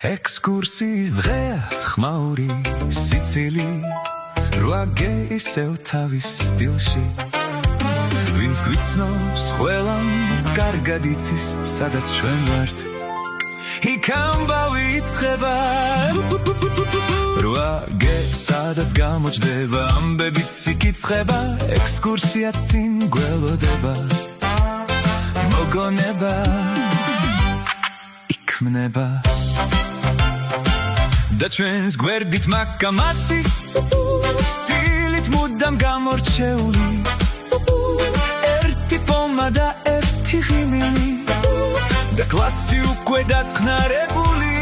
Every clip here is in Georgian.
ექსკურსიის დღეა ხმაური სიცილი რვაგე ისევ თავის სტილში ვინც გვიცნობს ყველამ კარგად იცის სადაც ჩვენ ვართ იქ ამბავი იწყება რვაგე სადაც გამოჩდება ამბებიც იკიცხება ექსკურსია წინ გველოდება მოგონება იქმნება და ჩვენს გვერდით მაკამასი სტილით მუდამ გამორჩეული ერთი პომა და ერთი ღიმილი და კლასი უკვე დაწყნარებული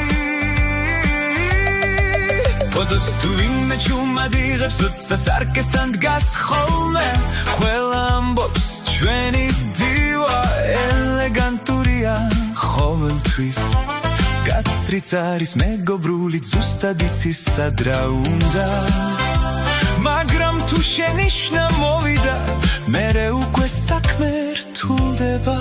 ფოტოს თუ ვინმე ჩუმად იღებს როცა სარკესთან დგას ხოლმე ყველა ამბობს ჩვენი დივა ელეგანტურია ყოველთვის კაცრიც არის მეგობრული ზუსტად იცის სად რა უნდა მაგრამ თუ შენიშვნა მოვიდა მერე უკვე საქმე რთულდება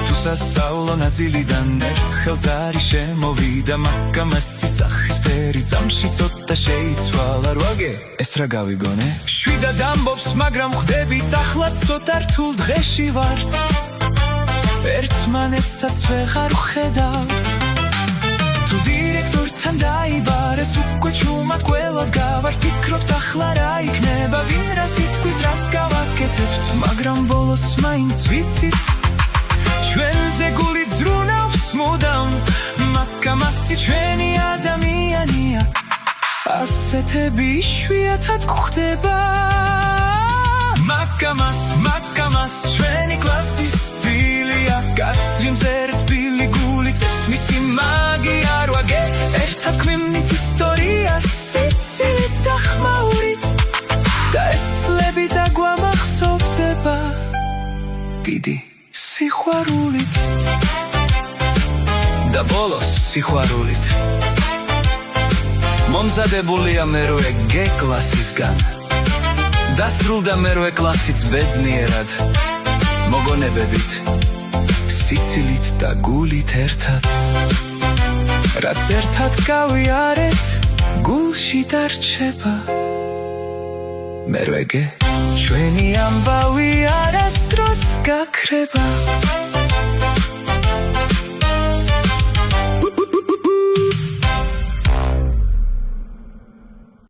თუ სასწავლო ნაწილიდან ერთხელ ზარი შემოვიდა მაკამასი სახის ფერი ძამში ცოტა შეიცვალა რვაგე ეს რა გავიგონე შვიდად ამბობს მაგრამ ხვდებით ახლა ცოტა რთულ დღეში ვართ ერთმანეთსაც ვეღარ ვხედავთ თუ დირექტორთან დაიბარეს უკვე ჩუმად გველად გავართ ფიქრობთ ახლა რა იქნება ვინ რას იტყვის რას გავაკეთებთ მაგრამ ბოლოს მაინც ვიცით ჩვენზე გული ძრუნავს მუდამ მაკამასი ჩვენი ადამიანია ასეთები იშვიათად გვხდება მაკამას ჩვენი კლასის სტილია კაცრი მზერთ ბილი გული წესმისი მაგია რვაგე ერთად გვიმნით ისტორიას სიცილით და ხმაურით და ეს წლები დაგვამახსოვდება დიდი სიყვარულით და ბოლოს სიყვარულით მომზადებულია მერვე გე კლასისგან დასრულდა მერვე კლასიც ბედნიერად მოგონებებით სიცილით და გულით ერთად რაც ერთად გავიარეთ გულში დარჩება მერვე გე ჩვენი ამბავი არასდროს გაქრება